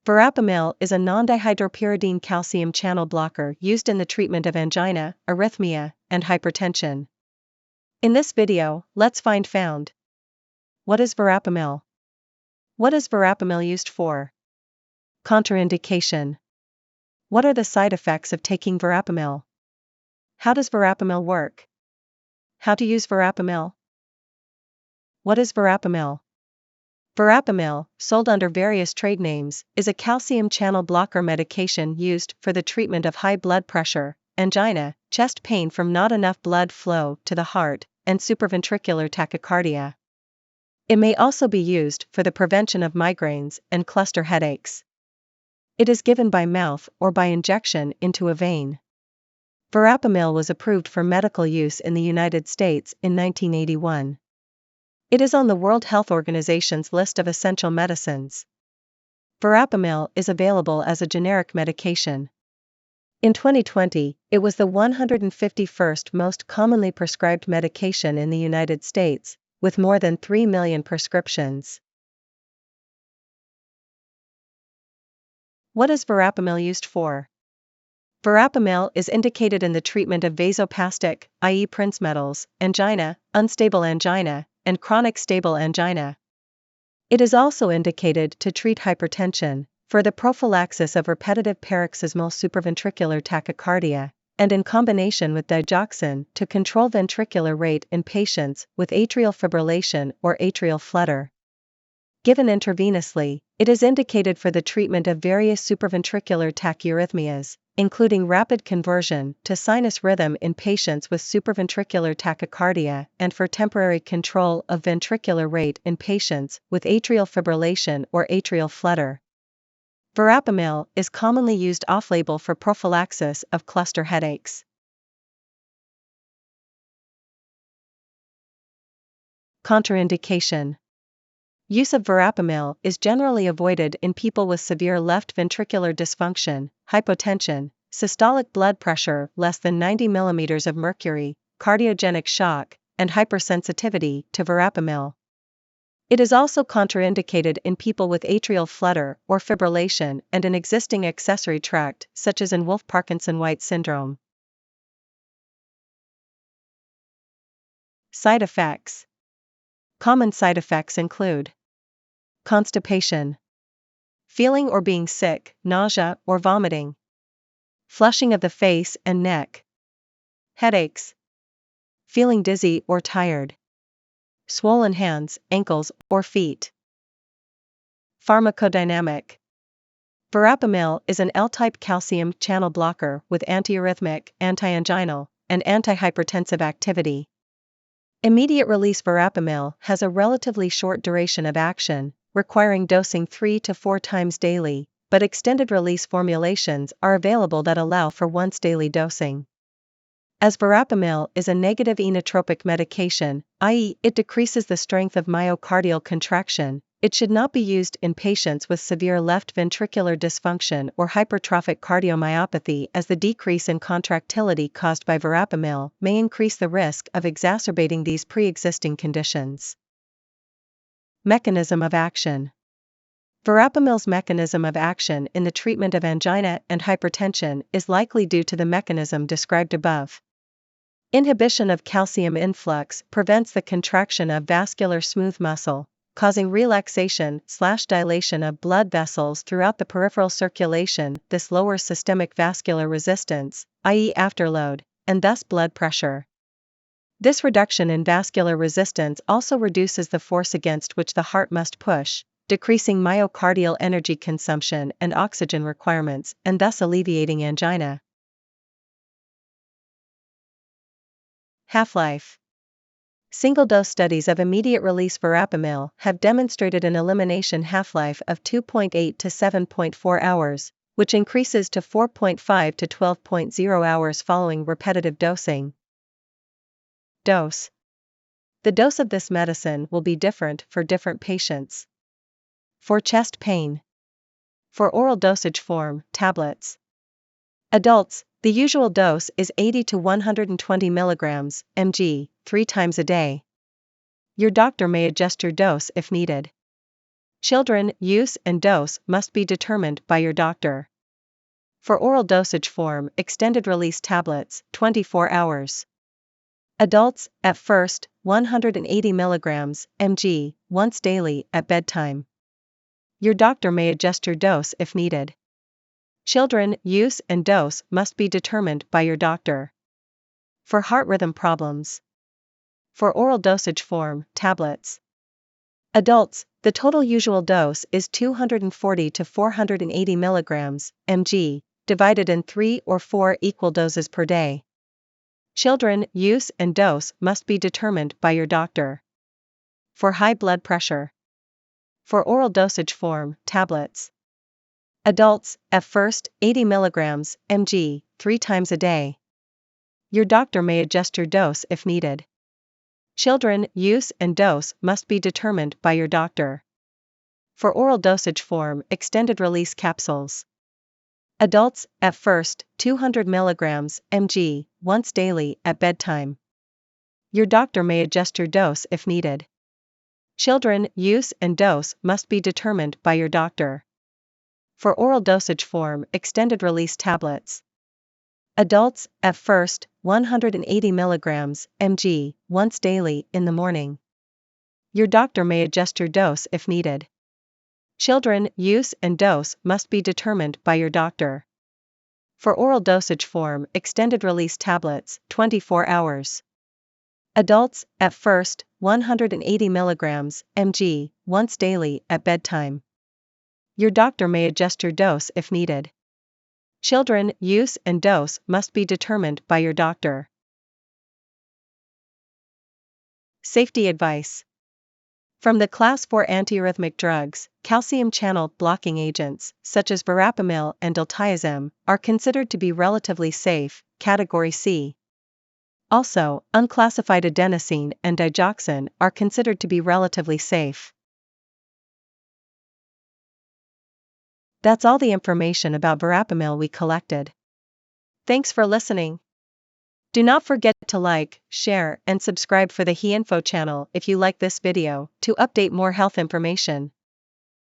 Verapamil is a non-dihydropyridine calcium channel blocker used in the treatment of angina, arrhythmia, and hypertension. In this video, let's find found. What is verapamil? What is verapamil used for? Contraindication. What are the side effects of taking verapamil? How does verapamil work? How to use verapamil? What is verapamil? Verapamil, sold under various trade names, is a calcium channel blocker medication used for the treatment of high blood pressure, angina, chest pain from not enough blood flow to the heart, and supraventricular tachycardia. It may also be used for the prevention of migraines and cluster headaches. It is given by mouth or by injection into a vein. Verapamil was approved for medical use in the United States in 1981. It is on the World Health Organization's list of essential medicines. Verapamil is available as a generic medication. In 2020, it was the 151st most commonly prescribed medication in the United States, with more than 3 million prescriptions. What is verapamil used for? Verapamil is indicated in the treatment of vasospastic, i.e. Prince metals, angina, unstable angina, and chronic stable angina. It is also indicated to treat hypertension, for the prophylaxis of repetitive paroxysmal supraventricular tachycardia, and in combination with digoxin to control ventricular rate in patients with atrial fibrillation or atrial flutter. Given intravenously, it is indicated for the treatment of various supraventricular tachyarrhythmias, including rapid conversion to sinus rhythm in patients with supraventricular tachycardia and for temporary control of ventricular rate in patients with atrial fibrillation or atrial flutter. Verapamil is commonly used off-label for prophylaxis of cluster headaches. Contraindication. Use of verapamil is generally avoided in people with severe left ventricular dysfunction, hypotension, systolic blood pressure less than 90 mm of mercury, cardiogenic shock, and hypersensitivity to verapamil. It is also contraindicated in people with atrial flutter or fibrillation and an existing accessory tract, such as in Wolff-Parkinson-White syndrome. Side effects. Common side effects include constipation, feeling or being sick, nausea or vomiting, flushing of the face and neck, headaches, feeling dizzy or tired, swollen hands, ankles, or feet. Pharmacodynamic. Verapamil is an L-type calcium channel blocker with antiarrhythmic, antianginal, and antihypertensive activity. Immediate-release verapamil has a relatively short duration of action, requiring dosing 3 to 4 times daily, but extended-release formulations are available that allow for once-daily dosing. As verapamil is a negative inotropic medication, i.e., it decreases the strength of myocardial contraction, it should not be used in patients with severe left ventricular dysfunction or hypertrophic cardiomyopathy, as the decrease in contractility caused by verapamil may increase the risk of exacerbating these pre-existing conditions. Mechanism of action. Verapamil's mechanism of action in the treatment of angina and hypertension is likely due to the mechanism described above. Inhibition of calcium influx prevents the contraction of vascular smooth muscle, causing relaxation/dilation of blood vessels throughout the peripheral circulation. This lowers systemic vascular resistance, i.e. afterload, and thus blood pressure. This reduction in vascular resistance also reduces the force against which the heart must push, decreasing myocardial energy consumption and oxygen requirements, and thus alleviating angina. Half-life. Single-dose studies of immediate-release verapamil have demonstrated an elimination half-life of 2.8 to 7.4 hours, which increases to 4.5 to 12.0 hours following repetitive dosing. Dose. The dose of this medicine will be different for different patients. For chest pain. For oral dosage form, tablets. Adults, the usual dose is 80 to 120 mg, mg, 3 times a day. Your doctor may adjust your dose if needed. Children, use and dose must be determined by your doctor. For oral dosage form, extended release tablets, 24 hours. Adults, at first, 180 mg, mg, once daily, at bedtime. Your doctor may adjust your dose if needed. Children, use and dose must be determined by your doctor. For heart rhythm problems. For oral dosage form, tablets. Adults, the total usual dose is 240 to 480 mg, mg, divided in 3 or 4 equal doses per day. Children, use and dose must be determined by your doctor. For high blood pressure. For oral dosage form, tablets. Adults, at first, 80 mg, mg, 3 times a day. Your doctor may adjust your dose if needed. Children, use and dose must be determined by your doctor. For oral dosage form, extended release capsules. Adults, at first, 200 mg, mg, once daily, at bedtime. Your doctor may adjust your dose if needed. Children, use and dose must be determined by your doctor. For oral dosage form, extended release tablets. Adults, at first, 180 mg, mg, once daily, in the morning. Your doctor may adjust your dose if needed. Children, use and dose must be determined by your doctor. For oral dosage form, extended release tablets, 24 hours. Adults, at first, 180 mg, mg, once daily, at bedtime. Your doctor may adjust your dose if needed. Children, use and dose must be determined by your doctor. Safety advice. From the Class 4 antiarrhythmic drugs, calcium channel blocking agents, such as Verapamil and diltiazem, are considered to be relatively safe, Category C. Also, unclassified adenosine and digoxin are considered to be relatively safe. That's all the information about Verapamil we collected. Thanks for listening. Do not forget to like, share, and subscribe for the HeInfo channel if you like this video, to update more health information.